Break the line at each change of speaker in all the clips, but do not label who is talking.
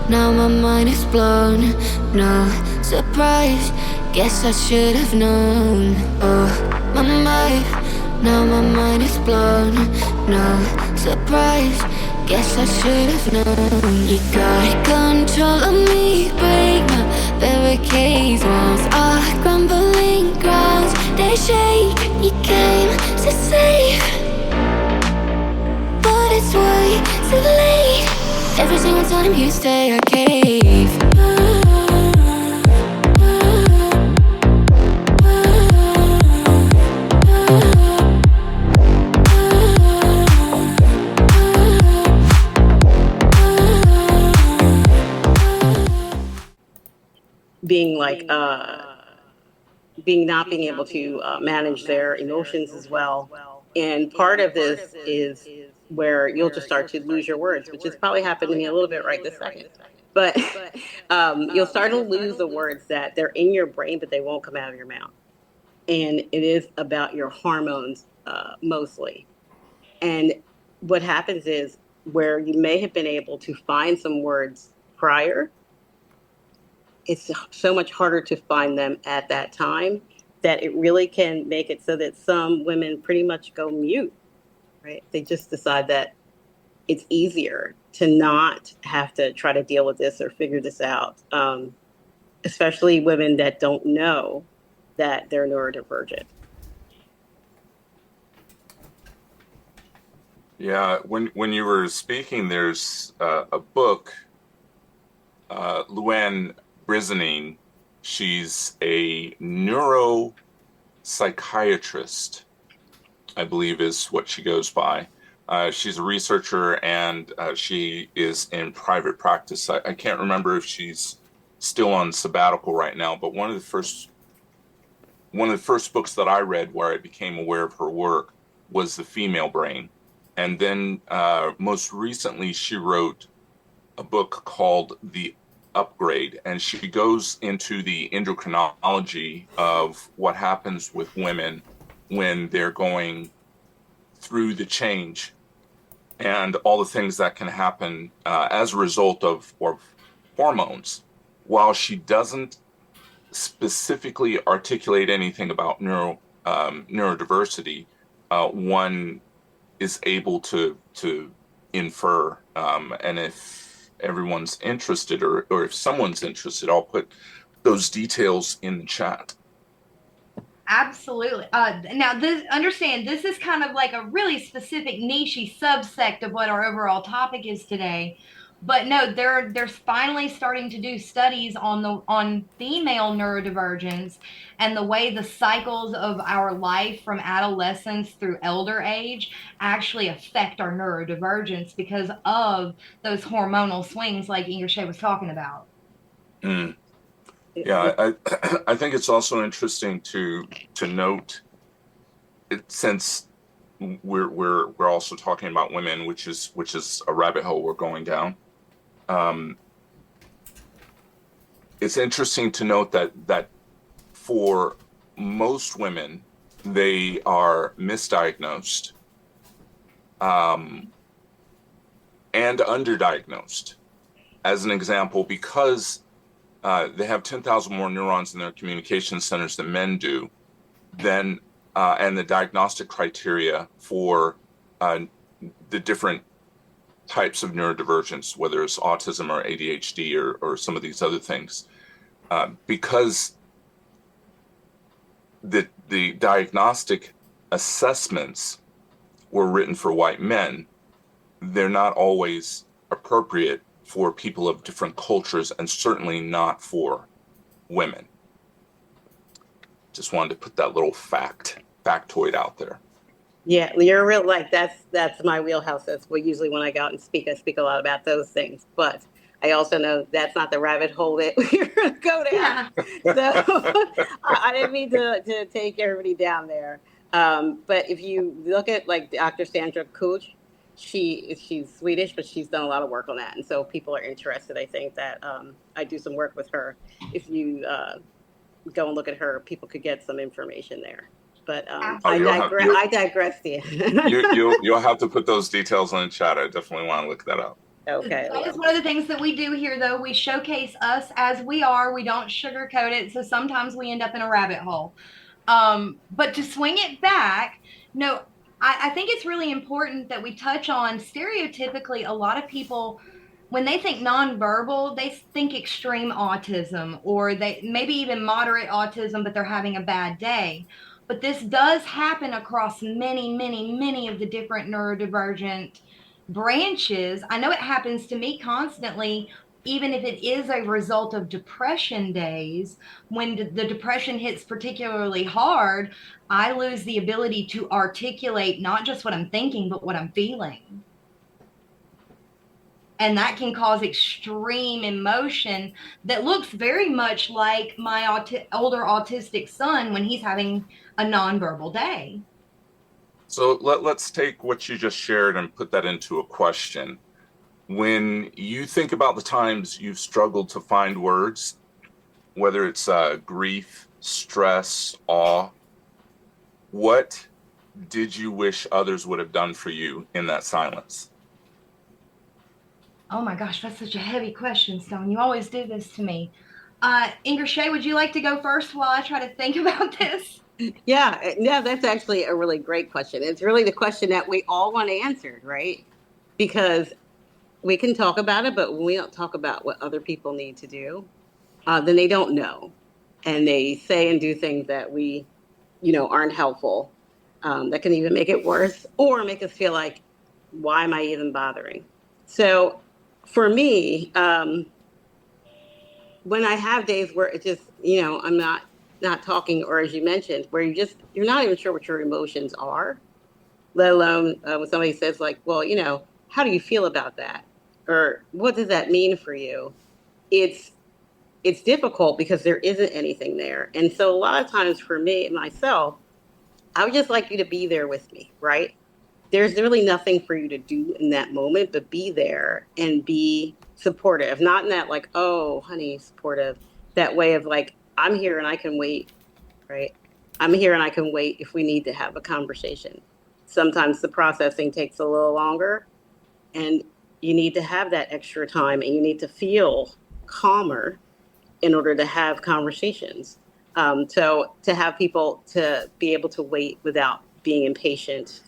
now my mind is blown. No surprise, guess I should have known. Oh, my mind, now my mind is blown. No surprise, guess I should have known. You got control of me, break my barricades. Walls are crumbling, grounds they shake. You came to save, but it's way too late. Every single time you stay, I cave.
Being like not being able to manage their emotions as well. And part of this is where you'll just start to lose your words, which has probably happened to me a little bit right this second. But you'll start to lose the words that they're in your brain, but they won't come out of your mouth. And it is about your hormones mostly. And what happens is where you may have been able to find some words prior, it's so much harder to find them at that time that it really can make it so that some women pretty much go mute, right? They just decide that it's easier to not have to try to deal with this or figure this out, especially women that don't know that they're neurodivergent.
Yeah, when you were speaking, there's a book, Luann Brisening. She's a neuropsychiatrist, I believe is what she goes by. She's a researcher, and she is in private practice. I can't remember if she's still on sabbatical right now, but one of the first books that I read where I became aware of her work was The Female Brain. And then most recently, she wrote a book called The Upgrade, and she goes into the endocrinology of what happens with women when they're going through the change and all the things that can happen as a result of hormones. While she doesn't specifically articulate anything about neurodiversity, one is able to infer, and if everyone's interested, or if someone's interested, I'll put those details in the chat.
Absolutely. Now, understand, this is kind of like a really specific niche subsect of what our overall topic is today. But no, they're finally starting to do studies on female neurodivergence and the way the cycles of our life from adolescence through elder age actually affect our neurodivergence because of those hormonal swings like IngerShaye was talking about.
Yeah, I think it's also interesting to note, since we're also talking about women, which is a rabbit hole we're going down. It's interesting to note that for most women, they are misdiagnosed and underdiagnosed. As an example, because they have 10,000 more neurons in their communication centers than men do, then and the diagnostic criteria for the different types of neurodivergence, whether it's autism or ADHD or some of these other things, because the diagnostic assessments were written for white men, they're not always appropriate for people of different cultures, and certainly not for women. Just wanted to put that little factoid out there.
Yeah, you're real, like that's my wheelhouse. That's what usually when I go out and speak, I speak a lot about those things. But I also know that's not the rabbit hole that we're going to go down. Yeah. So I didn't mean to take everybody down there. But if you look at like Dr. Sandra Kuch, she's Swedish, but she's done a lot of work on that. And so people are interested. I think that I do some work with her. If you go and look at her, people could get some information there. But I digress.
You'll have to put those details in the chat. I definitely want to look that up.
Okay.
That is
Well,
one of the things that we do here, though. We showcase us as we are. We don't sugarcoat it. So sometimes we end up in a rabbit hole. But to swing it back, no, I think it's really important that we touch on stereotypically, a lot of people, when they think nonverbal, they think extreme autism or they maybe even moderate autism, but they're having a bad day. But this does happen across many, many, many of the different neurodivergent branches. I know it happens to me constantly, even if it is a result of depression days. When the depression hits particularly hard, I lose the ability to articulate not just what I'm thinking, but what I'm feeling. And that can cause extreme emotion that looks very much like my older autistic son when he's having a nonverbal day.
So let's take what you just shared and put that into a question. When you think about the times you've struggled to find words, whether it's grief, stress, awe, what did you wish others would have done for you in that silence?
Oh my gosh, that's such a heavy question, Stone. You always do this to me. IngerShaye, would you like to go first while I try to think about this?
yeah, that's actually a really great question. It's really the question that we all want answered, right? Because we can talk about it, but when we don't talk about what other people need to do, then they don't know. And they say and do things that we, aren't helpful, that can even make it worse or make us feel like, why am I even bothering? So for me, when I have days where it just, I'm not talking, or as you mentioned, where you're not even sure what your emotions are, let alone when somebody says like, well, how do you feel about that? Or what does that mean for you? It's difficult because there isn't anything there. And so a lot of times for me, myself, I would just like you to be there with me, right? There's really nothing for you to do in that moment, but be there and be supportive. Not in that like, oh, honey, supportive, that way of like, I'm here and I can wait, right? I'm here and I can wait if we need to have a conversation. Sometimes the processing takes a little longer and you need to have that extra time and you need to feel calmer in order to have conversations. So to have people to be able to wait without being impatient,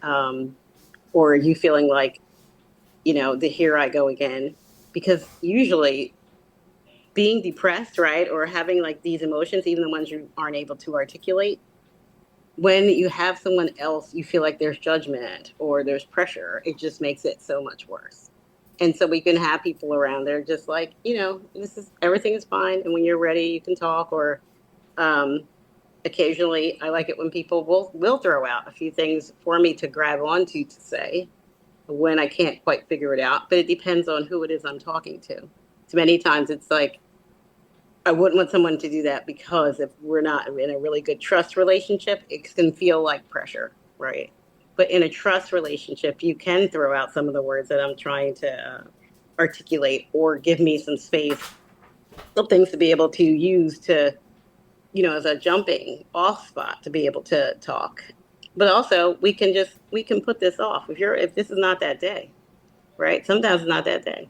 or you feeling like, the here I go again, because usually being depressed, right, or having like these emotions, even the ones you aren't able to articulate, when you have someone else, you feel like there's judgment or there's pressure. It just makes it so much worse. And so we can have people around there just like, everything is fine. And when you're ready, you can talk. Or occasionally, I like it when people will throw out a few things for me to grab onto to say when I can't quite figure it out. But it depends on who it is I'm talking to. So many times it's like, I wouldn't want someone to do that because if we're not in a really good trust relationship, it can feel like pressure, right? But in a trust relationship, you can throw out some of the words that I'm trying to articulate or give me some space, some things to be able to use to, as a jumping off spot to be able to talk. But also we can put this off if this is not that day, right? Sometimes it's not that day.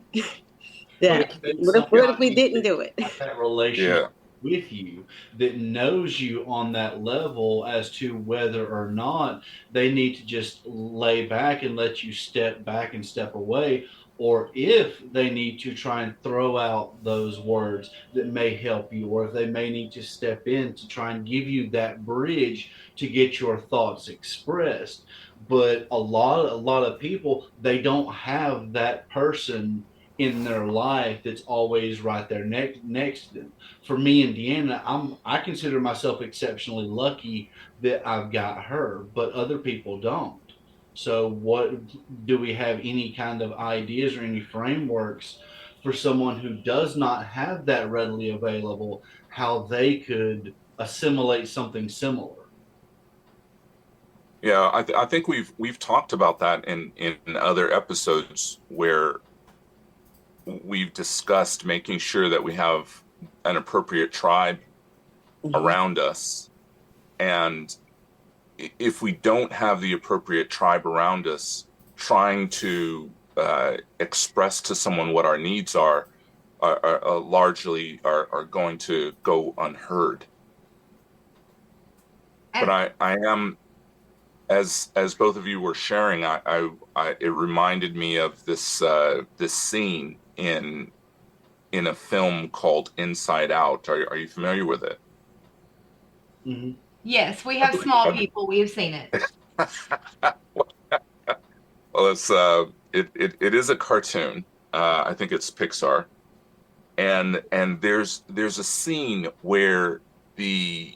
But
That
if it's
what if we
somebody
didn't
that
do it?
has that relationship
Yeah.
with you, that knows you on that level as to whether or not they need to just lay back and let you step back and step away, or if they need to try and throw out those words that may help you, or if they may need to step in to try and give you that bridge to get your thoughts expressed. But a lot of people, they don't have that person in their life that's always right there next to them. For me and Deanna, I consider myself exceptionally lucky that I've got her, but other people don't. So what, do we have any kind of ideas or any frameworks for someone who does not have that readily available, how they could assimilate something similar?
Yeah, I think we've talked about that in other episodes where we've discussed making sure that we have an appropriate tribe
Mhm.
around us. And if we don't have the appropriate tribe around us, trying to express to someone what our needs are largely are going to go unheard. But I am, as both of you were sharing, it reminded me of this scene in a film called Inside Out. Are you familiar with it?
Mm-hmm.
Yes, we have small people. We have seen it.
Well, it is a cartoon. I think it's Pixar, and there's a scene where the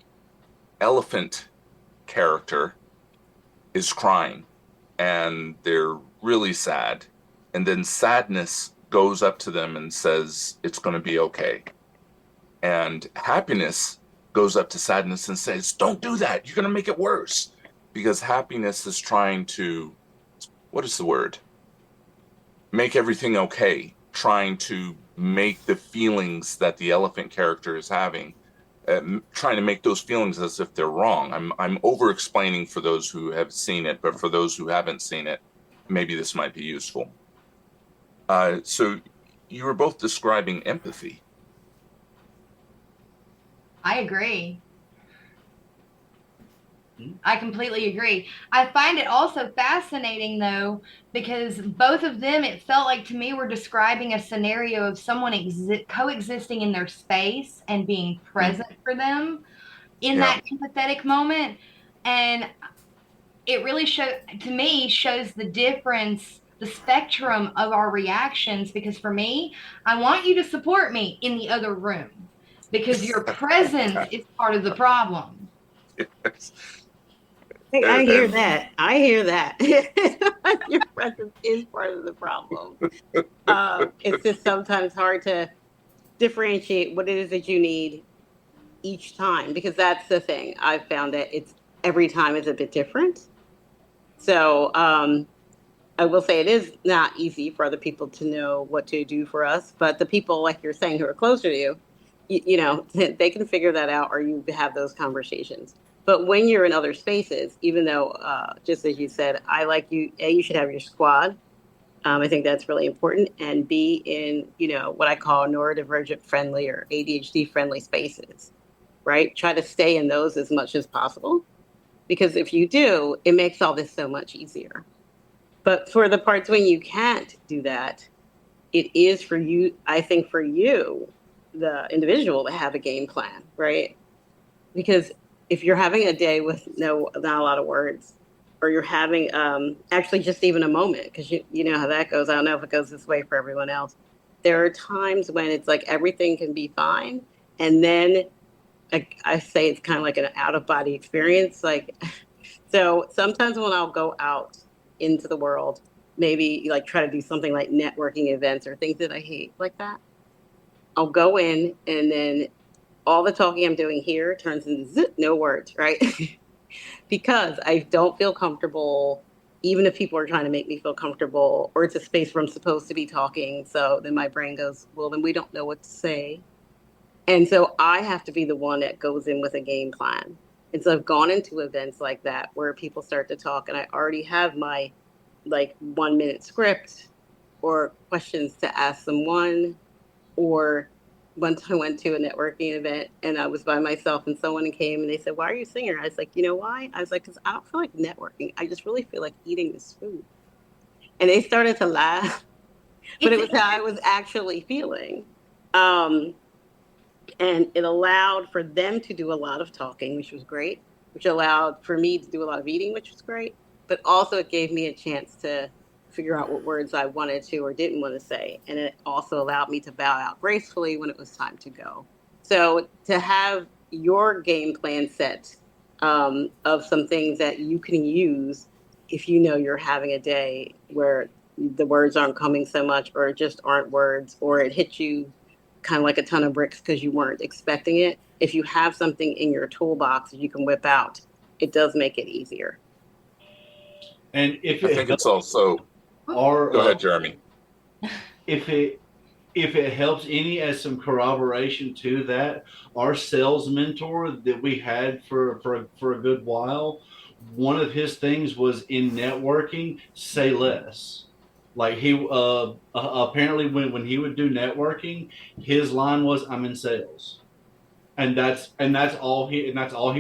elephant character is crying, and they're really sad, and then sadness goes up to them and says it's going to be okay, and happiness goes up to sadness and says, don't do that, you're going to make it worse, because happiness is trying to, what is the word? Make everything okay, trying to make the feelings that the elephant character is having, trying to make those feelings as if they're wrong. I'm over explaining for those who have seen it, but for those who haven't seen it, maybe this might be useful. So you were both describing empathy.
I agree. I completely agree. I find it also fascinating, though, because both of them, it felt like to me, were describing a scenario of someone coexisting in their space and being present for them in that empathetic moment. And it really to me, shows the difference, the spectrum of our reactions, because for me, I want you to support me in the other room because your presence is part of the problem.
Hey, I hear that. I hear that. Your presence is part of the problem. It's just sometimes hard to differentiate what it is that you need each time, because that's the thing. I've found that it's every time is a bit different. So I will say it is not easy for other people to know what to do for us, but the people, like you're saying, who are closer to you, you know, they can figure that out, or you have those conversations. But when you're in other spaces, even though, just as you said, I like you, A, you should have your squad. I think that's really important. And B, in, you know, what I call neurodivergent friendly or ADHD friendly spaces, right? Try to stay in those as much as possible. Because if you do, it makes all this so much easier. But for the parts when you can't do that, it is for you, I think for you, the individual, to have a game plan, right? Because if you're having a day with not a lot of words, or you're having actually just even a moment, because you know how that goes. I don't know if it goes this way for everyone else. There are times when it's like everything can be fine, and then I say it's kind of like an out of body experience. Like, so sometimes when I'll go out into the world, maybe like try to do something like networking events or things that I hate like that, I'll go in, and then all the talking I'm doing here turns into no words, right? Because I don't feel comfortable, even if people are trying to make me feel comfortable, or it's a space where I'm supposed to be talking. So then my brain goes, well, then we don't know what to say. And so I have to be the one that goes in with a game plan. And so I've gone into events like that where people start to talk, and I already have my like 1 minute script or questions to ask someone. Or once I went to a networking event and I was by myself, and someone came and they said, why are you singing? I was like, you know why? I was like, because I don't feel like networking. I just really feel like eating this food. And they started to laugh, but it was how I was actually feeling. And it allowed for them to do a lot of talking, which was great, which allowed for me to do a lot of eating, which was great. But also it gave me a chance to figure out what words I wanted to or didn't want to say. And it also allowed me to bow out gracefully when it was time to go. So to have your game plan set of some things that you can use if you know you're having a day where the words aren't coming so much, or it just aren't words, or it hits you kind of like a ton of bricks because you weren't expecting it. If you have something in your toolbox that you can whip out, it does make it easier.
And if
I think it's also, go ahead, Jeremy.
If it helps any as some corroboration to that, our sales mentor that we had for a good while, one of his things was in networking, say less. Like he apparently when he would do networking, his line was, "I'm in sales." And that's all he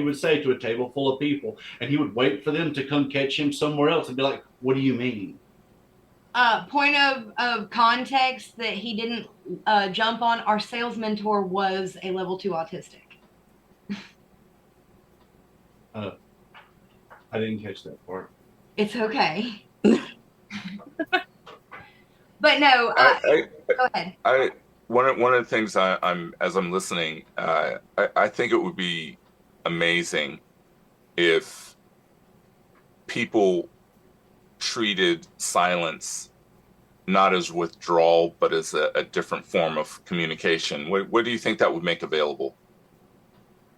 would say to a table full of people. And he would wait for them to come catch him somewhere else and be like, "What do you mean?"
Point of context that he didn't jump on, our sales mentor was a level 2 autistic.
I didn't catch that part.
It's okay. But no, go ahead.
One of the things I'm as I'm listening, I think it would be amazing if people treated silence not as withdrawal, but as a different form of communication. What do you think that would make available?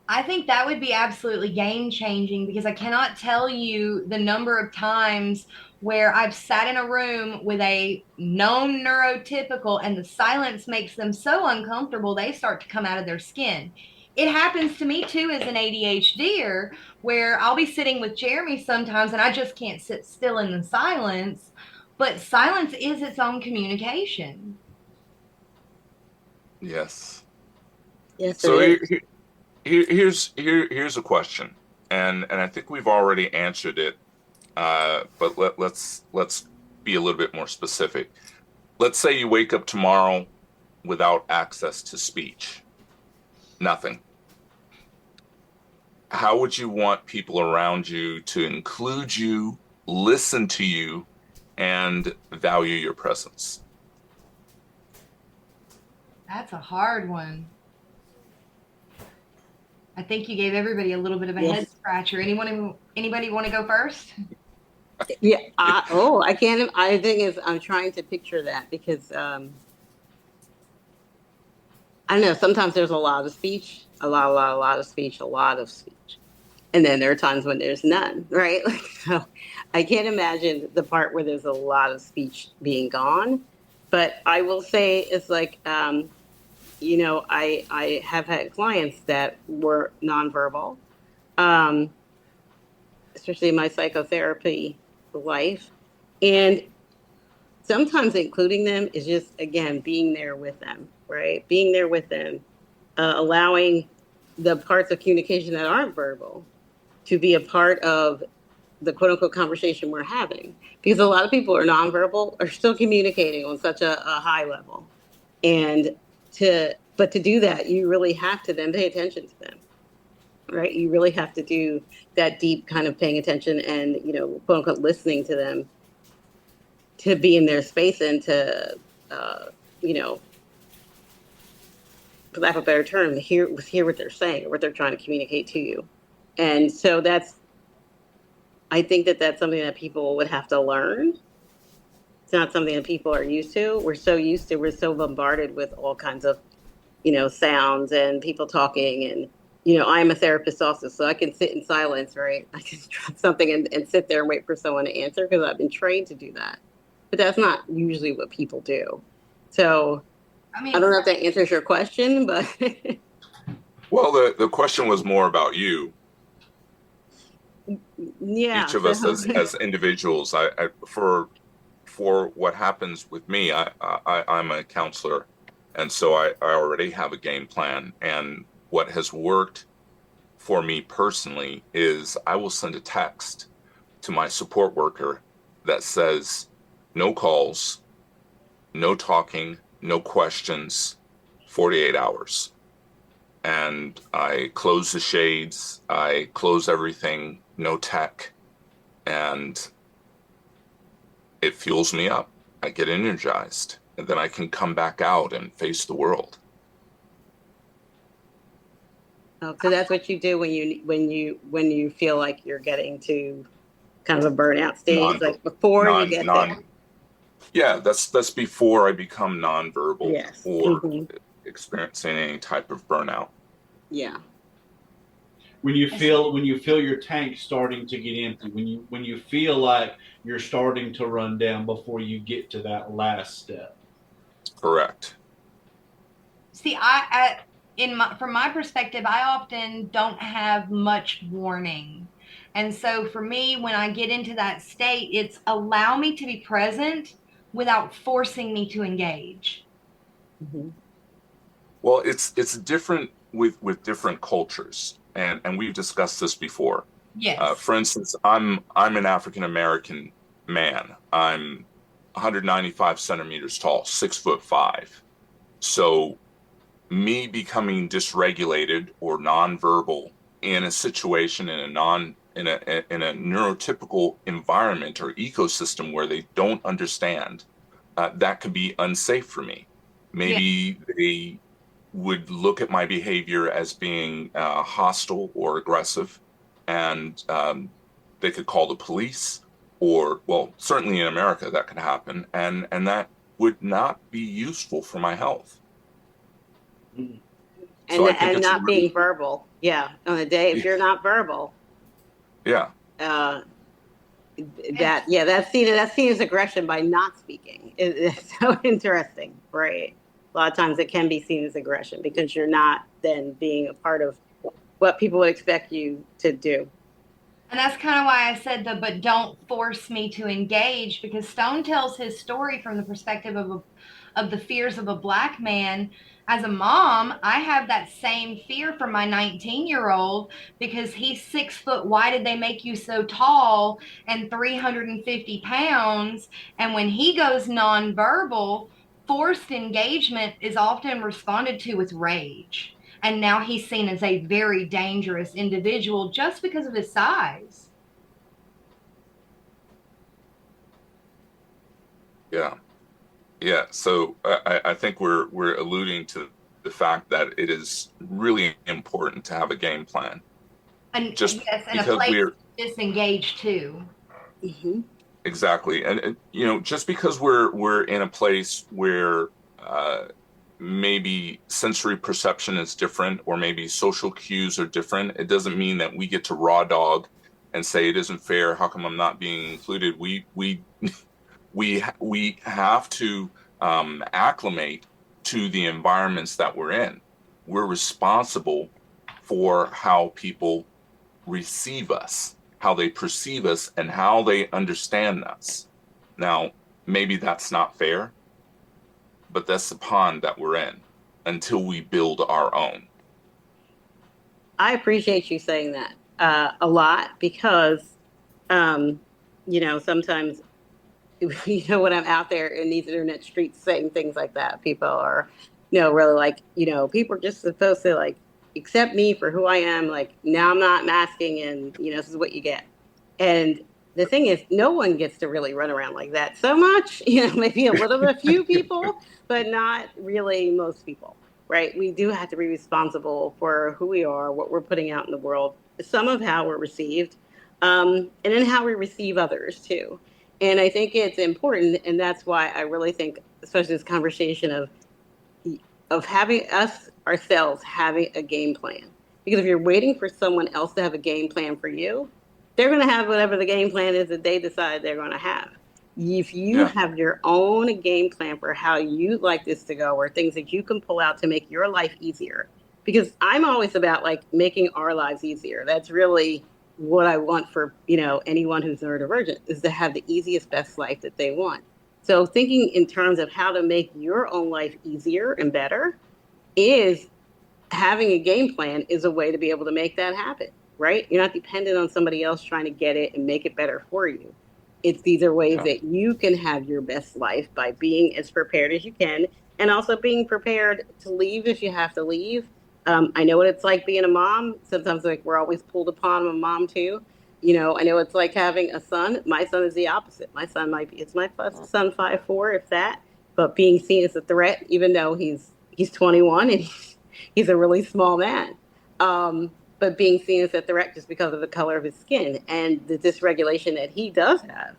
I think that would be absolutely game changing, because I cannot tell you the number of times where I've sat in a room with a known neurotypical and the silence makes them so uncomfortable they start to come out of their skin. It happens to me too as an ADHDer, where I'll be sitting with Jeremy sometimes and I just can't sit still in the silence, but silence is its own communication.
Yes.
Yes,
So
it is.
here's a question, and I think we've already answered it, but let's be a little bit more specific. Let's say you wake up tomorrow without access to speech, nothing. How would you want people around you to include you, listen to you, and value your presence?
That's a hard one. I think you gave everybody a little bit of a head scratcher. Anybody want to go first?
Yeah. I can't. I think I'm trying to picture that, because I don't know. Sometimes there's a lot of speech, a lot of speech, and then there are times when there's none. Right. Like, so I can't imagine the part where there's a lot of speech being gone. But I will say it's like, I have had clients that were nonverbal, especially in my psychotherapy life. And sometimes including them is just, again, being there with them, right? Being there with them, allowing the parts of communication that aren't verbal to be a part of the quote unquote conversation we're having. Because a lot of people are nonverbal, are still communicating on such a high level. But to do that, you really have to then pay attention to them, right? You really have to do that deep kind of paying attention and, quote unquote, listening to them, to be in their space and to, for lack of a better term, hear what they're saying or what they're trying to communicate to you. And so I think that's something that people would have to learn. It's not something that people are used to. We're so bombarded with all kinds of, sounds and people talking. And, I'm a therapist also, so I can sit in silence, right? I can drop something and sit there and wait for someone to answer, because I've been trained to do that. But that's not usually what people do. So I don't know if that answers your question, but.
Well, the question was more about you.
Yeah.
Each of us as individuals, for what happens with me, I'm a counselor, and so I already have a game plan. And what has worked for me personally is I will send a text to my support worker that says, no calls, no talking, no questions, 48 hours. And I close the shades, I close everything, no tech, and it fuels me up. I get energized, and then I can come back out and face the world.
Oh, so that's what you do when you feel like you're getting to kind of a burnout stage, like before you get there.
Yeah, that's before I become nonverbal.
Yes.
Or experiencing any type of burnout.
Yeah.
When you feel your tank starting to get empty, when you feel like you're starting to run down before you get to that last step.
Correct.
See, from my perspective, I often don't have much warning. And so for me, when I get into that state, it's allow me to be present, without forcing me to engage?
Mm-hmm.
Well, it's different with different cultures, and we've discussed this before.
Yes.
For instance, I'm an African American man. I'm 195 centimeters tall, 6'5". So me becoming dysregulated or nonverbal in a situation in a neurotypical environment or ecosystem where they don't understand, that could be unsafe for me.
Yeah.
Maybe they would look at my behavior as being hostile or aggressive, and they could call the police, or, well, certainly in America that could happen, and that would not be useful for my health.
Mm.
So I think
And
it's
not being verbal. Yeah. On the day, if you're not verbal,
yeah,
uh, that's seen as aggression by not speaking. It's so interesting, right? A lot of times it can be seen as aggression because you're not then being a part of what people would expect you to do.
And that's kind of why I said but don't force me to engage, because Stone tells his story from the perspective of the fears of a Black man. As a mom, I have that same fear for my 19-year-old because he's 6 foot. Why did they make you so tall and 350 pounds? And when he goes nonverbal, forced engagement is often responded to with rage. And now he's seen as a very dangerous individual just because of his size.
yeah, yeah. So I think we're alluding to the fact that it is really important to have a game plan.
And
Just
yes, and a
because
place
we're
to disengage too.
Mm-hmm.
exactly, and you know, just because we're in a place where maybe sensory perception is different, or maybe social cues are different, it doesn't mean that we get to raw dog and say it isn't fair. How come I'm not being included? We have to acclimate to the environments that we're in. We're responsible for how people receive us, how they perceive us, and how they understand us. Now, maybe that's not fair, but that's the pond that we're in until we build our own.
I appreciate you saying that a lot because, sometimes, when I'm out there in these internet streets saying things like that, people are, really like, people are just supposed to like accept me for who I am. Like now I'm not masking and, this is what you get. And the thing is, no one gets to really run around like that so much, maybe a few people, but not really most people, right? We do have to be responsible for who we are, what we're putting out in the world, some of how we're received, and then how we receive others too. And I think it's important, and that's why I really think, especially this conversation of having us ourselves having a game plan. Because if you're waiting for someone else to have a game plan for you, they're going to have whatever the game plan is that they decide they're going to have. If you
Yeah,
have your own game plan for how you'd like this to go, or things that you can pull out to make your life easier, because I'm always about like making our lives easier. That's really what I want for, anyone who's neurodivergent, is to have the easiest, best life that they want. So thinking in terms of how to make your own life easier and better is having a game plan is a way to be able to make that happen, right? You're not dependent on somebody else trying to get it and make it better for you. These are ways
yeah,
that you can have your best life by being as prepared as you can, and also being prepared to leave if you have to leave. I know what it's like being a mom. Sometimes like we're always pulled upon a mom too. I know it's like having a son. My son is the opposite. My son it's my first son, 5'4", if that, but being seen as a threat, even though he's 21 and he's a really small man. But being seen as a threat just because of the color of his skin and the dysregulation that he does have.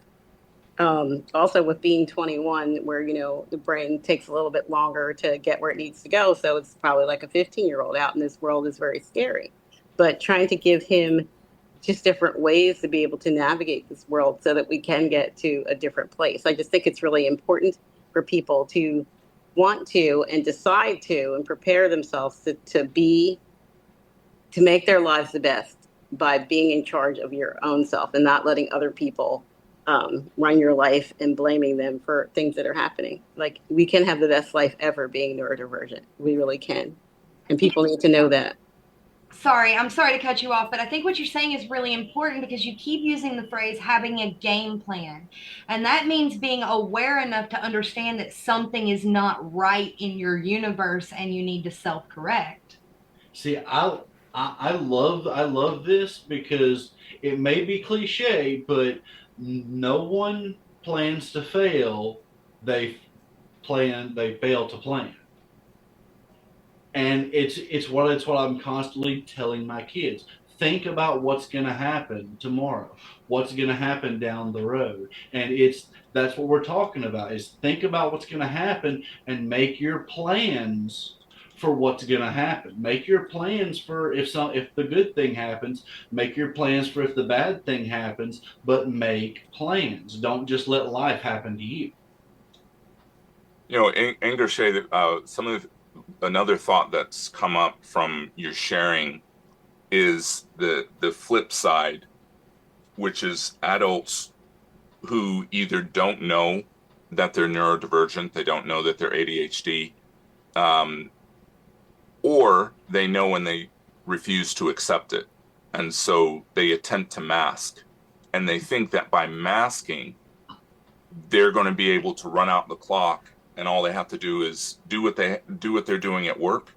Also with being 21, where, the brain takes a little bit longer to get where it needs to go. So it's probably like a 15-year-old out in this world is very scary. But trying to give him just different ways to be able to navigate this world so that we can get to a different place. I just think it's really important for people to want to and decide to and prepare themselves to make their lives the best by being in charge of your own self and not letting other people run your life and blaming them for things that are happening. Like, we can have the best life ever being neurodivergent. We really can. And people need to know that.
Sorry, I'm sorry to cut you off, but I think what you're saying is really important because you keep using the phrase having a game plan. And that means being aware enough to understand that something is not right in your universe and you need to self-correct.
See, I love this because it may be cliche, but no one plans to fail. They fail to plan. And it's what I'm constantly telling my kids. Think about what's going to happen tomorrow. What's going to happen down the road. And that's what we're talking about, is think about what's going to happen and make your plans for what's going to happen. Make your plans for if the good thing happens, make your plans for if the bad thing happens, but make plans. Don't just let life happen to you.
You know, IngerShaye, another thought that's come up from your sharing is the flip side, which is adults who either don't know that they're neurodivergent, they don't know that they're ADHD, or they know and they refuse to accept it. And so they attempt to mask. And they think that by masking, they're going to be able to run out the clock, and all they have to do is do what they're doing at work,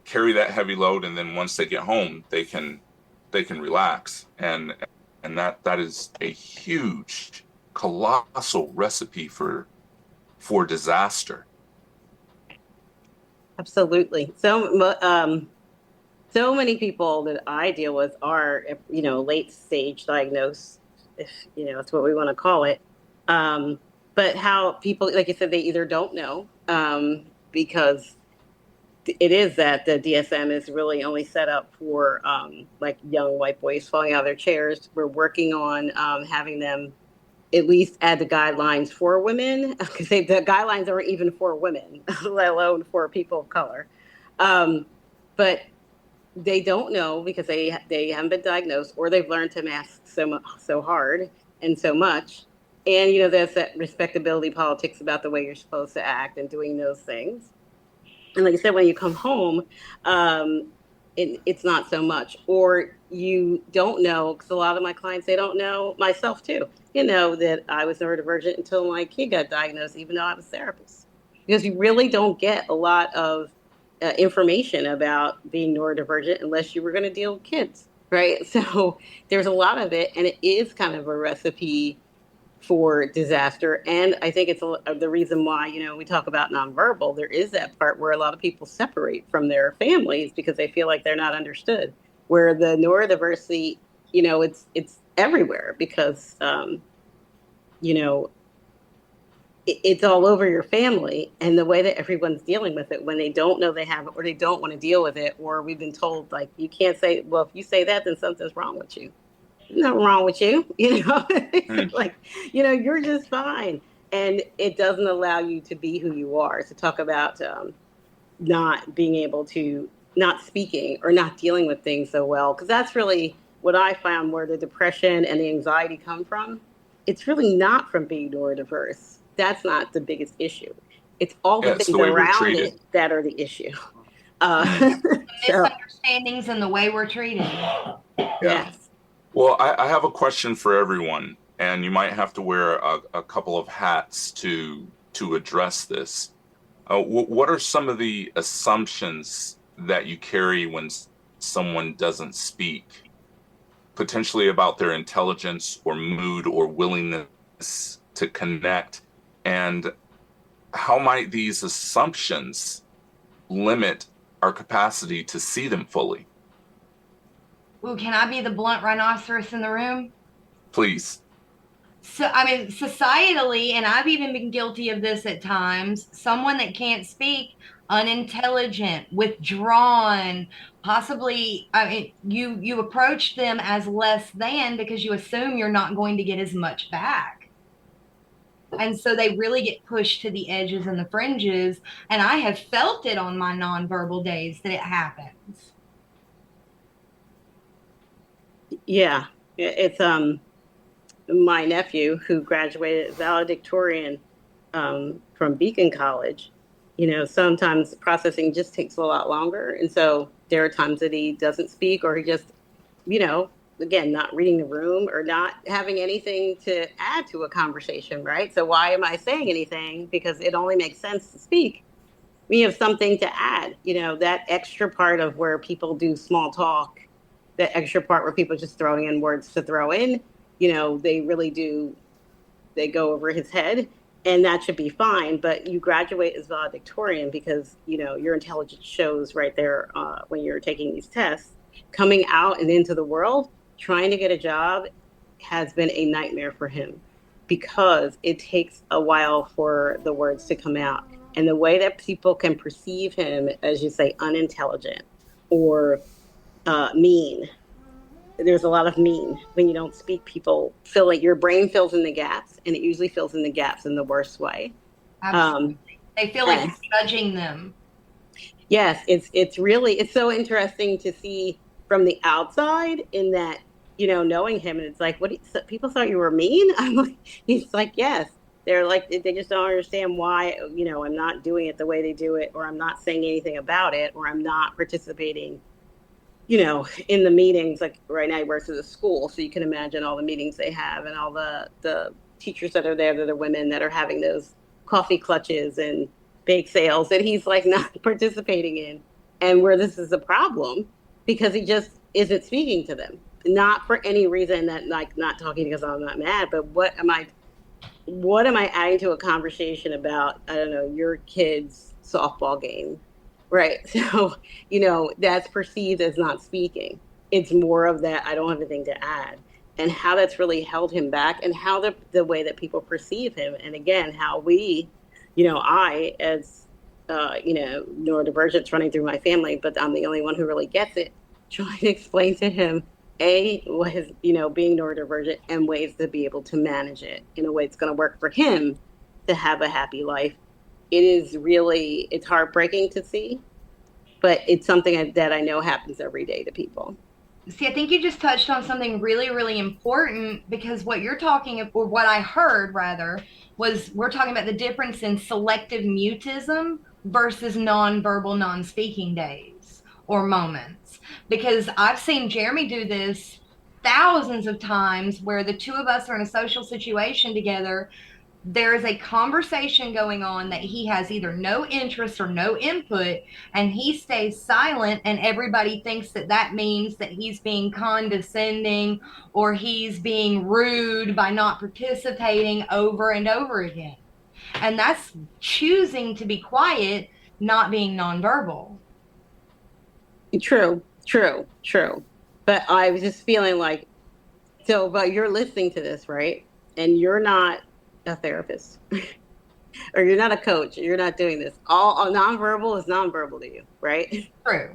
carry that heavy load, and then once they get home, they can relax. And that is a huge, colossal recipe for disaster.
Absolutely. So many people that I deal with are, late stage diagnosed, if it's what we want to call it. But how people, like you said, they either don't know, because it is that the DSM is really only set up for like young white boys falling out of their chairs. We're working on having them at least add the guidelines for women, because the guidelines aren't even for women, let alone for people of color. But they don't know because they haven't been diagnosed, or they've learned to mask so hard and so much. And there's that respectability politics about the way you're supposed to act and doing those things. And like I said, when you come home, it's not so much. Or you don't know, because a lot of my clients, they don't know, myself too, that I was neurodivergent until my kid got diagnosed, even though I was a therapist. Because you really don't get a lot of information about being neurodivergent unless you were going to deal with kids, right? So there's a lot of it, and it is kind of a recipe for disaster. And I think it's the reason why, we talk about nonverbal. There is that part where a lot of people separate from their families because they feel like they're not understood. Where the neurodiversity, it's everywhere because, it's all over your family, and the way that everyone's dealing with it when they don't know they have it, or they don't want to deal with it, or we've been told, like, you can't say, well, if you say that, then something's wrong with you. Nothing wrong with you, like, you're just fine. And it doesn't allow you to be who you are. So talk about not being able to, not speaking or not dealing with things so well, because that's really what I found where the depression and the anxiety come from. It's really not from being neurodiverse. That's not the biggest issue. It's all the things around it that are the issue.
Misunderstandings and the way we're treated.
Yes.
Well, I have a question for everyone, and you might have to wear a couple of hats to address this. What are some of the assumptions that you carry when someone doesn't speak, potentially about their intelligence or mood or willingness to connect? And how might these assumptions limit our capacity to see them fully?
Ooh, can I be the blunt rhinoceros in the room?
Please.
So, I mean, societally, and I've even been guilty of this at times, someone that can't speak, unintelligent, withdrawn, possibly, you approach them as less than because you assume you're not going to get as much back. And so they really get pushed to the edges and the fringes. And I have felt it on my nonverbal days that it happens.
Yeah, it's my nephew who graduated valedictorian from Beacon College, sometimes processing just takes a lot longer. And so there are times that he doesn't speak, or he just, again, not reading the room or not having anything to add to a conversation, right? So why am I saying anything? Because it only makes sense to speak. We have something to add, that extra part of where people do small talk, that extra part where people just throwing in words to throw in, they really do, they go over his head, and that should be fine. But you graduate as valedictorian because, your intelligence shows right there when you're taking these tests. Coming out and into the world, trying to get a job has been a nightmare for him because it takes a while for the words to come out. And the way that people can perceive him, as you say, unintelligent or mean. There's a lot of mean when you don't speak. People feel like your brain fills in the gaps, and it usually fills in the gaps in the worst way.
Absolutely. They feel like you're judging them.
Yes, it's so interesting to see from the outside in that, knowing him, and it's like, people thought you were mean? I'm like, he's like, yes. They're like, they just don't understand why, I'm not doing it the way they do it, or I'm not saying anything about it, or I'm not participating, in the meetings. Like right now he works at a school, so you can imagine all the meetings they have and all the teachers that are there that are women that are having those coffee clutches and bake sales that he's like not participating in, and where this is a problem because he just isn't speaking to them, not for any reason that, like, not talking because I'm not mad, but what am I adding to a conversation about, I don't know, your kid's softball game, right? So, that's perceived as not speaking. It's more of that, I don't have anything to add. And how that's really held him back, and how the way that people perceive him. And again, how we, I, as, neurodivergence running through my family, but I'm the only one who really gets it, trying to explain to him what his, being neurodivergent, and ways to be able to manage it in a way that's going to work for him to have a happy life. It's heartbreaking to see, but it's something that I know happens every day to people.
See, I think you just touched on something really, really important, because what you're talking, or what I heard rather, was we're talking about the difference in selective mutism versus nonverbal, non-speaking days or moments. Because I've seen Jeremy do this thousands of times where the two of us are in a social situation together. There is a conversation going on that he has either no interest or no input, and he stays silent, and everybody thinks that means that he's being condescending or he's being rude by not participating over and over again. And that's choosing to be quiet, not being nonverbal.
True. But I was just feeling like, but you're listening to this, right? And you're not a therapist or you're not a coach, you're not doing this. All nonverbal is nonverbal to you, right?
True.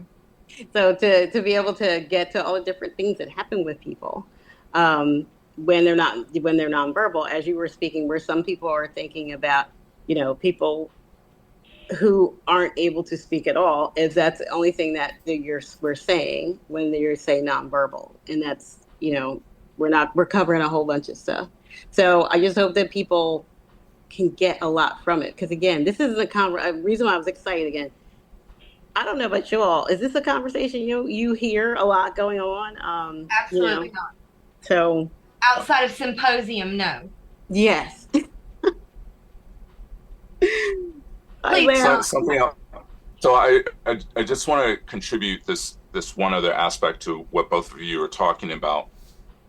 So to be able to get to all the different things that happen with people when they're nonverbal, as you were speaking, where some people are thinking about, people who aren't able to speak at all, is that's the only thing that we're saying when you're saying nonverbal. And that's, we're covering a whole bunch of stuff. So I just hope that people can get a lot from it. Because again, this isn't a reason why I was excited again. I don't know about you all. Is this a conversation you hear a lot going on?
Absolutely not.
So
outside of symposium, no.
Yes.
Something else. So I just want to contribute this one other aspect to what both of you are talking about,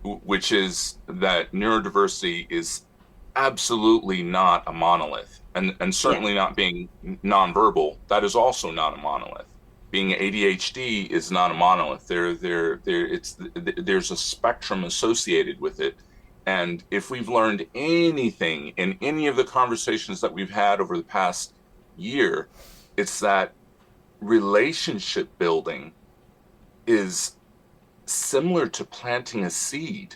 which is that neurodiversity is absolutely not a monolith, and certainly not being nonverbal, that is also not a monolith. Being ADHD is not a monolith. There's a spectrum associated with it. And if we've learned anything in any of the conversations that we've had over the past year, it's that relationship building is similar to planting a seed.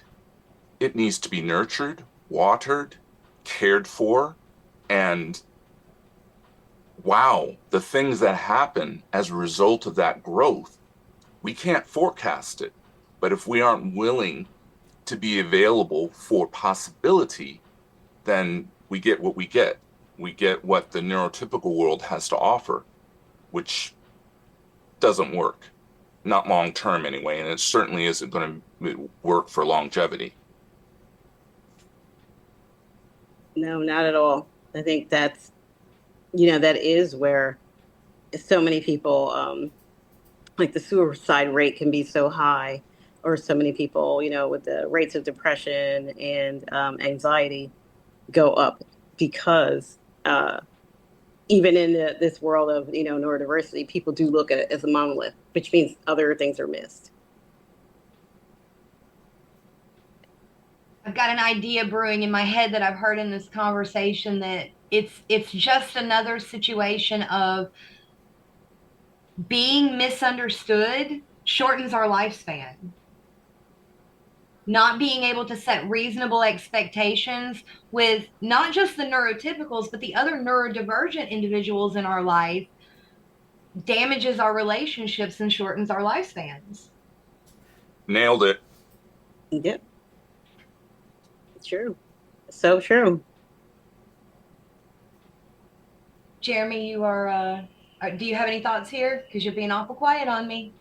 It needs to be nurtured, watered, cared for, and wow, the things that happen as a result of that growth, we can't forecast it. But if we aren't willing to be available for possibility, then we get what we get. We get what the neurotypical world has to offer, which doesn't work. Not long term anyway, and it certainly isn't going to work for longevity.
No, not at all. I think that's, that is where so many people, like the suicide rate can be so high, or so many people, with the rates of depression and anxiety go up because even in this world of, neurodiversity, people do look at it as a monolith, which means other things are missed.
I've got an idea brewing in my head that I've heard in this conversation, that it's just another situation of being misunderstood shortens our lifespan. Not being able to set reasonable expectations with not just the neurotypicals, but the other neurodivergent individuals in our life damages our relationships and shortens our lifespans.
Nailed it.
Yep. True. So true.
Jeremy, you are, do you have any thoughts here? Because you're being awful quiet on me.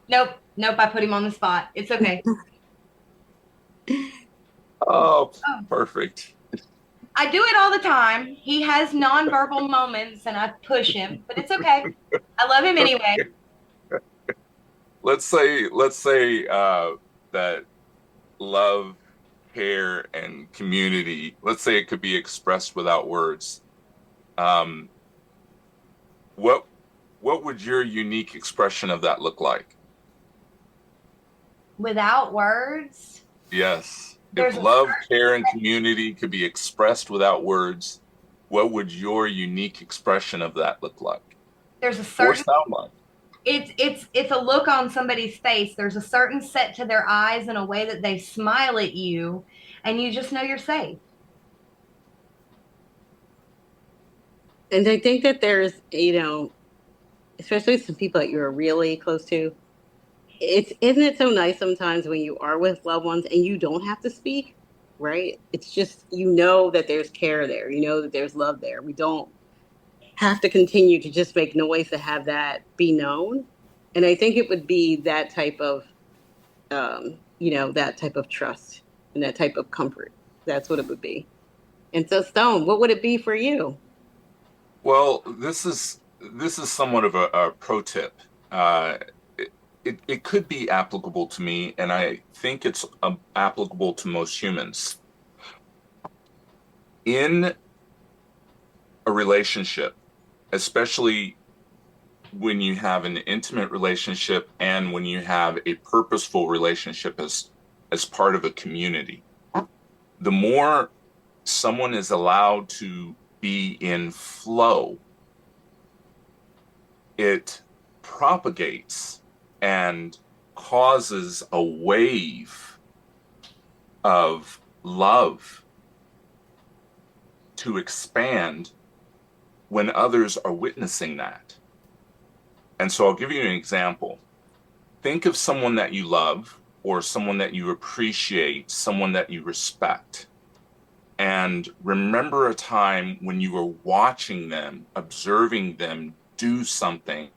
Nope, I put him on the spot. It's okay.
Oh, perfect.
I do it all the time. He has nonverbal moments and I push him, but it's okay. I love him anyway.
Let's say that love, care, and community, let's say it could be expressed without words. What would your unique expression of that look like?
Without words?
Yes. If love, care, and community could be expressed without words, what would your unique expression of that look like?
There's a certain,
or sound like?
It's a look on somebody's face. There's a certain set to their eyes and a way that they smile at you, and you just know you're safe.
And I think that there's, especially some people that you're really close to, isn't it so nice sometimes when you are with loved ones and you don't have to speak, right? It's just, that there's care there, that there's love there. We don't have to continue to just make noise to have that be known. And I think it would be that type of, that type of trust and that type of comfort. That's what it would be. And so, Stone, what would it be for you?
Well, this is somewhat of a pro tip. It could be applicable to me, and I think it's applicable to most humans. In a relationship, especially when you have an intimate relationship and when you have a purposeful relationship as part of a community, the more someone is allowed to be in flow, it propagates and causes a wave of love to expand when others are witnessing that. And so I'll give you an example. Think of someone that you love, or someone that you appreciate, someone that you respect, and remember a time when you were watching them, observing them do something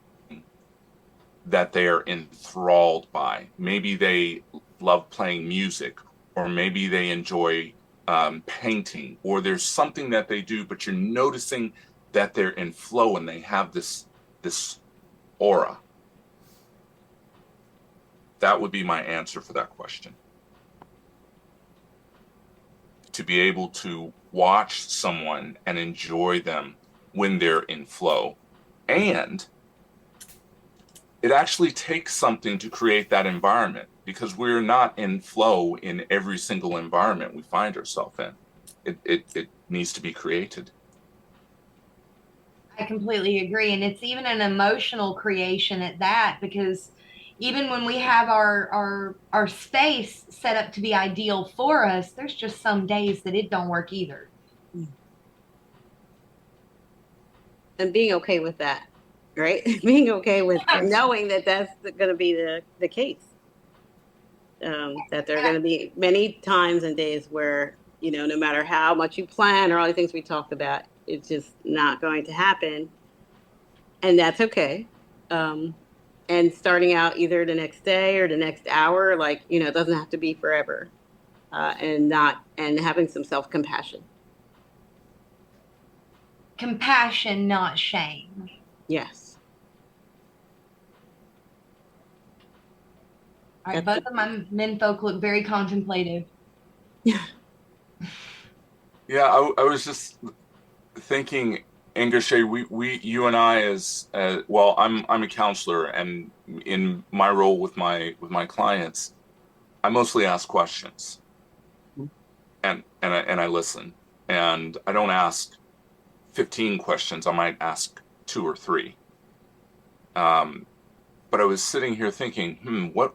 that they are enthralled by. Maybe they love playing music, or maybe they enjoy painting, or there's something that they do, but you're noticing that they're in flow and they have this aura. That would be my answer for that question. To be able to watch someone and enjoy them when they're in flow. And it actually takes something to create that environment, because we're not in flow in every single environment we find ourselves in. It needs to be created.
I completely agree. And it's even an emotional creation at that, because even when we have our space set up to be ideal for us, there's just some days that it don't work either.
And being okay with that, right? Being okay with knowing that that's going to be the case. that there are going to be many times and days where, you know, no matter how much you plan or all the things we talked about, it's just not going to happen. And that's okay. And starting out either the next day or the next hour, like, you know, it doesn't have to be forever. And having some self-compassion.
Compassion, not shame.
Yes.
All right, both of my men folk look very contemplative.
Yeah, I was just thinking, IngerShaye, you and I, as well, I'm a counselor, and in my role with my clients, I mostly ask questions, and I listen, and I don't ask 15 questions. I might ask 2 or 3. But I was sitting here thinking, what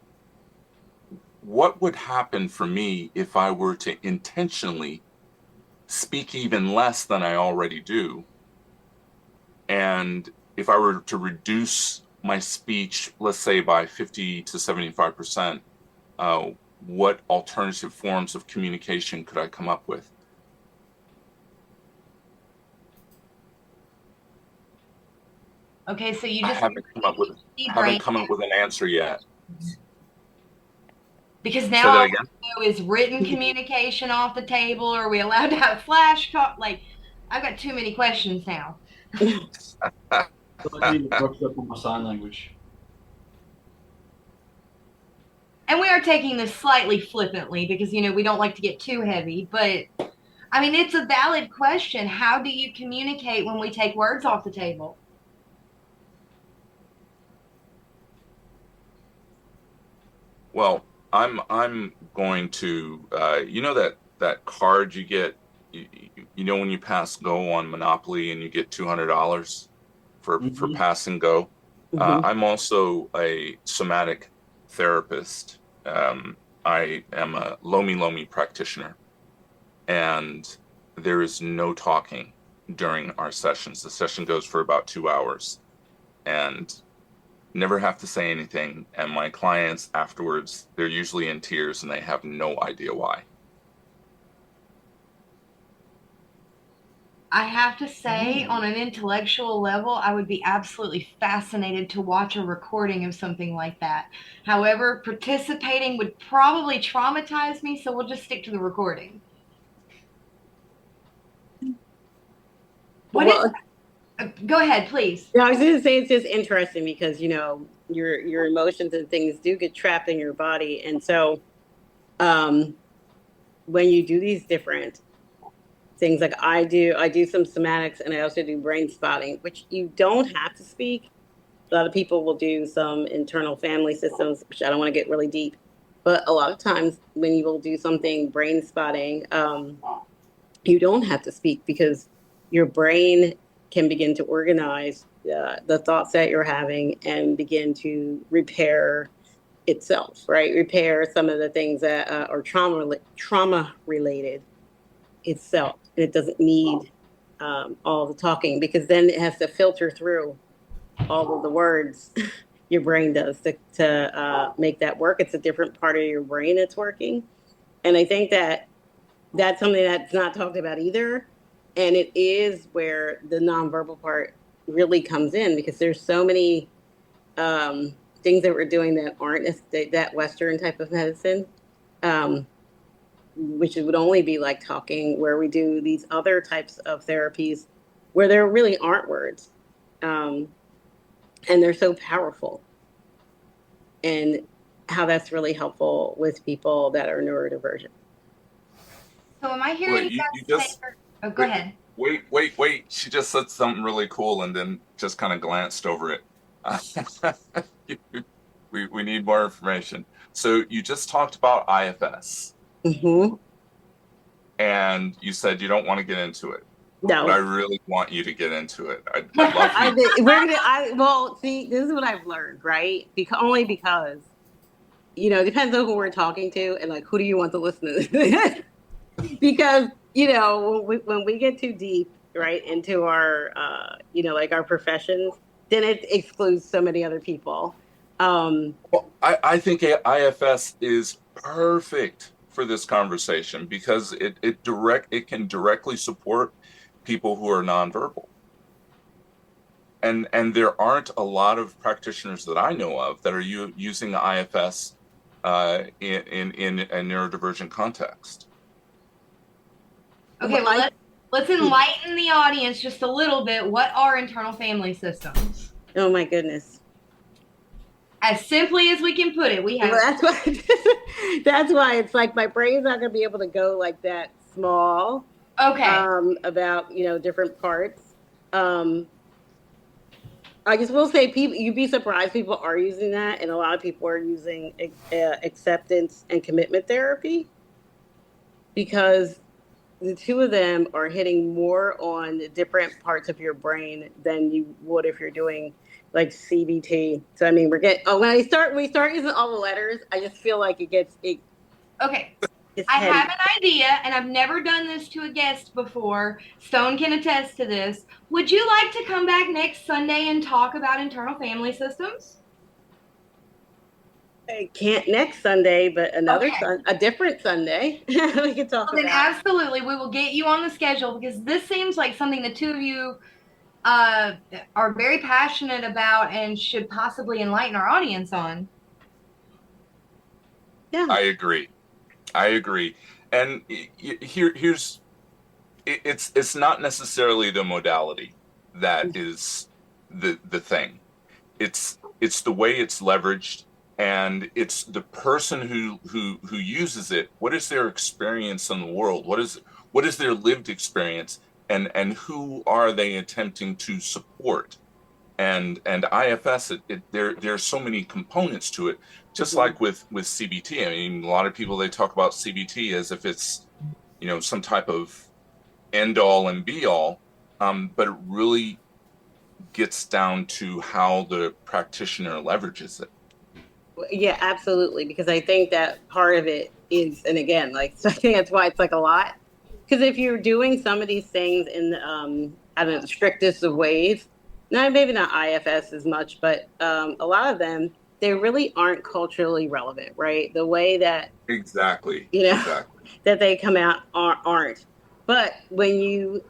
would happen for me if I were to intentionally speak even less than I already do? And if I were to reduce my speech, let's say by 50 to 75%, what alternative forms of communication could I come up with?
Okay, so you
I
just
haven't come up with an answer yet.
Because
Say
now
that
all
again?
we know is written communication off the table. Are we allowed to have flash call? Like, I've got too many questions now.
I need to brush up on my sign language.
And we are taking this slightly flippantly because, you know, we don't like to get too heavy. But, I mean, it's a valid question. How do you communicate when we take words off the table?
Well, I'm going to, you know, that card you get, you know, when you pass go on Monopoly and you get $200 for pass and go. I'm also a somatic therapist. I am a Lomi practitioner, and there is no talking during our sessions. The session goes for about 2 hours, and never have to say anything. And my clients afterwards, they're usually in tears and they have no idea why.
I have to say, on an intellectual level, I would be absolutely fascinated to watch a recording of something like that. However, participating would probably traumatize me, so we'll just stick to the recording. Go ahead, please.
Yeah, I was going to say it's just interesting because, you know, your emotions and things do get trapped in your body. And so when you do these different things, like I do some somatics, and I also do brain spotting, which you don't have to speak. A lot of people will do some internal family systems, which I don't want to get really deep. But a lot of times when you will do something brain spotting, you don't have to speak because your brain can begin to organize the thoughts that you're having and begin to repair itself, right? Repair some of the things that are trauma related itself. And it doesn't need all the talking, because then it has to filter through all of the words your brain does to make that work. It's a different part of your brain that's working. And I think that that's something that's not talked about either. And it is where the nonverbal part really comes in, because there's so many things that we're doing that aren't that Western type of medicine, which would only be like talking, where we do these other types of therapies where there really aren't words. And they're so powerful. And how that's really helpful with people that are neurodivergent.
So am I hearing
you just
say? Oh, go ahead.
Wait. She just said something really cool and then just kind of glanced over it. We need more information. So you just talked about IFS. And you said you don't want to get into it.
No.
But I really want you to get into it. I'd love you.
Well, see, this is what I've learned, right? Only because, you know, it depends on who we're talking to and like, who do you want to listen to? Because, you know, when we get too deep, right, into our, you know, like our professions, then it excludes so many other people.
Well, I think IFS is perfect for this conversation because it can directly support people who are nonverbal. And there aren't a lot of practitioners that I know of that are using the IFS in a neurodivergent context.
Okay, well, let's enlighten the audience just a little bit. What are internal family systems?
Oh my goodness.
As simply as we can put it, we have.
Well, that's why it's like my brain's not going to be able to go like that small.
Okay.
About different parts. I just will say, people, you'd be surprised. People are using that, and a lot of people are using acceptance and commitment therapy because the two of them are hitting more on the different parts of your brain than you would if you're doing like CBT. So I mean, when we start using all the letters, I just feel like it gets
okay. I have an idea, and I've never done this to a guest before. Stone can attest to this. Would you like to come back next Sunday and talk about internal family systems?
I can't next Sunday, but a different Sunday we can talk about.
Then absolutely, we will get you on the schedule because this seems like something the two of you are very passionate about and should possibly enlighten our audience on.
Yeah,
I agree. And here's it's not necessarily the modality that is the thing. It's the way it's leveraged, and it's the person who uses it. What is their experience in the world? What is their lived experience, and who are they attempting to support? And IFS, there's so many components to it. Just like with CBT, I mean, a lot of people, they talk about CBT as if it's, some type of end all and be all, but it really gets down to how the practitioner leverages it.
Yeah, absolutely. Because I think that part of it is, and again, so I think that's why it's like a lot. Because if you're doing some of these things in the strictest of ways, maybe not IFS as much, but a lot of them, they really aren't culturally relevant, right? The way that
exactly
that they come out aren't. But when you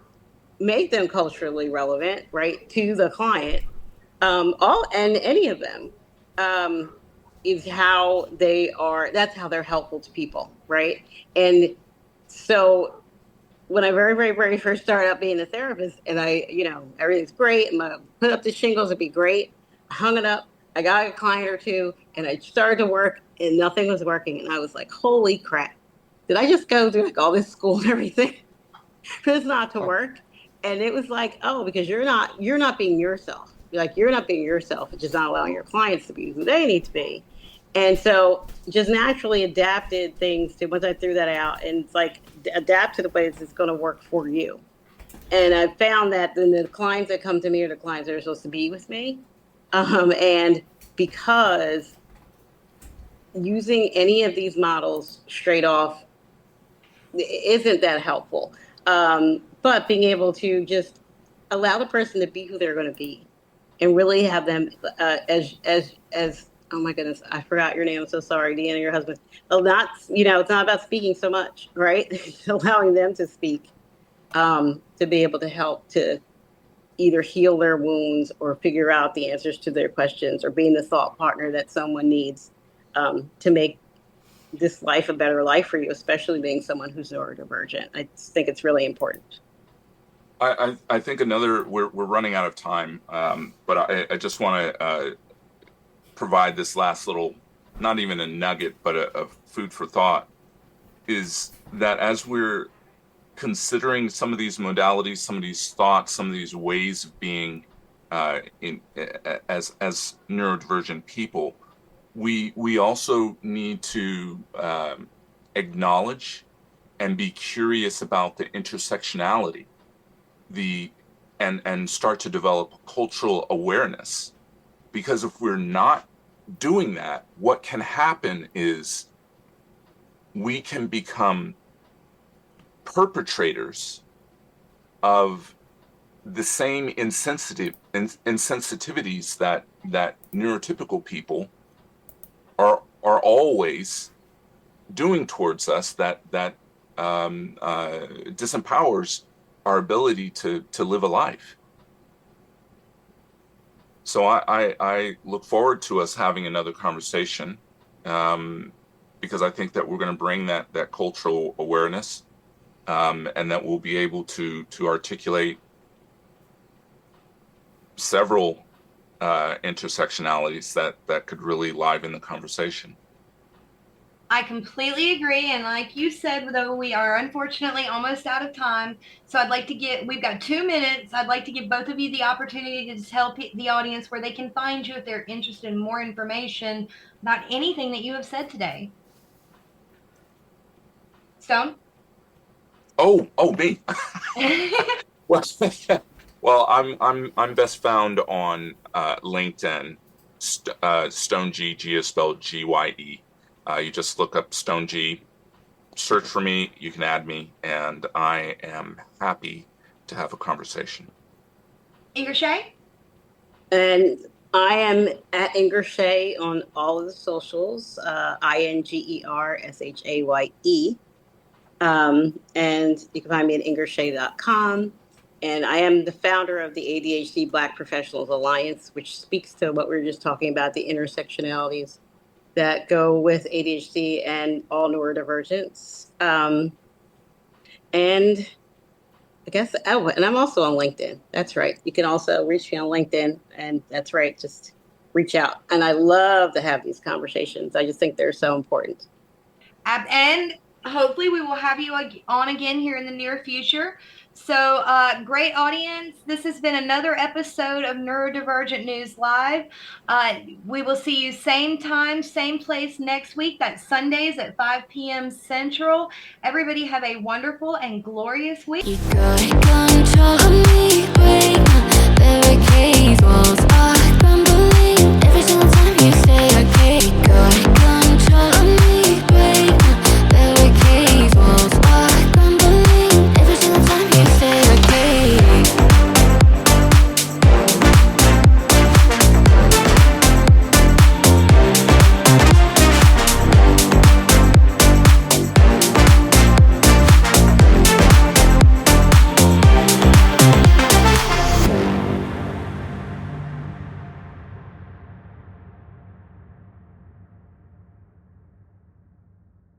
make them culturally relevant, right, to the client, any of them, is how they are. That's how they're helpful to people, right? And so when I very, very, very first started out being a therapist, and everything's great, and I put up the shingles, it'd be great. I hung it up. I got a client or two, and I started to work, and nothing was working. And I was like, holy crap. Did I just go through all this school and everything for this not to work? And it was like, because you're not being yourself. You're not being yourself, which is not allowing your clients to be who they need to be. And so just naturally adapted things to, once I threw that out, and it's like, adapt to the ways it's going to work for you. And I found that then the clients that come to me are the clients that are supposed to be with me. And because using any of these models straight off isn't that helpful. But being able to just allow the person to be who they're going to be and really have them as oh my goodness, I forgot your name. I'm so sorry, Deanna, your husband. Well, it's not about speaking so much, right? Allowing them to speak, to be able to help to either heal their wounds or figure out the answers to their questions, or being the thought partner that someone needs to make this life a better life for you, especially being someone who's neurodivergent. I just think it's really important.
I think we're running out of time, but I just want to provide this last little, not even a nugget, but a food for thought, is that as we're considering some of these modalities, some of these thoughts, some of these ways of being as neurodivergent people, we also need to acknowledge and be curious about the intersectionality, and start to develop cultural awareness. Because if we're not doing that, what can happen is we can become perpetrators of the same insensitivities that neurotypical people are always doing towards us that disempowers our ability to live a life. So I look forward to us having another conversation, because I think that we're going to bring that cultural awareness, and that we'll be able to articulate several intersectionalities that could really liven the conversation.
I completely agree. And like you said, though, we are unfortunately almost out of time. So I'd like to we've got 2 minutes. I'd like to give both of you the opportunity to tell the audience where they can find you if they're interested in more information about anything that you have said today. Stone?
Oh, me. Well, I'm best found on LinkedIn. Stone G is spelled Gye. You just look up Stone G, search for me, you can add me, and I am happy to have a conversation.
IngerShaye?
And I am at IngerShaye on all of the socials, IngerShaye. And you can find me at IngerShaye.com. And I am the founder of the ADHD Black Professionals Alliance, which speaks to what we were just talking about, the intersectionalities that go with ADHD and all neurodivergence. And I guess, and I'm also on LinkedIn. That's right. You can also reach me on LinkedIn, and that's right. Just reach out. And I love to have these conversations. I just think they're so important.
And hopefully we will have you on again here in the near future. So great audience. This has been another episode of Neurodivergent News Live. We will see you same time, same place next week. That's Sundays at 5 p.m. Central. Everybody have a wonderful and glorious week.
You got control of me.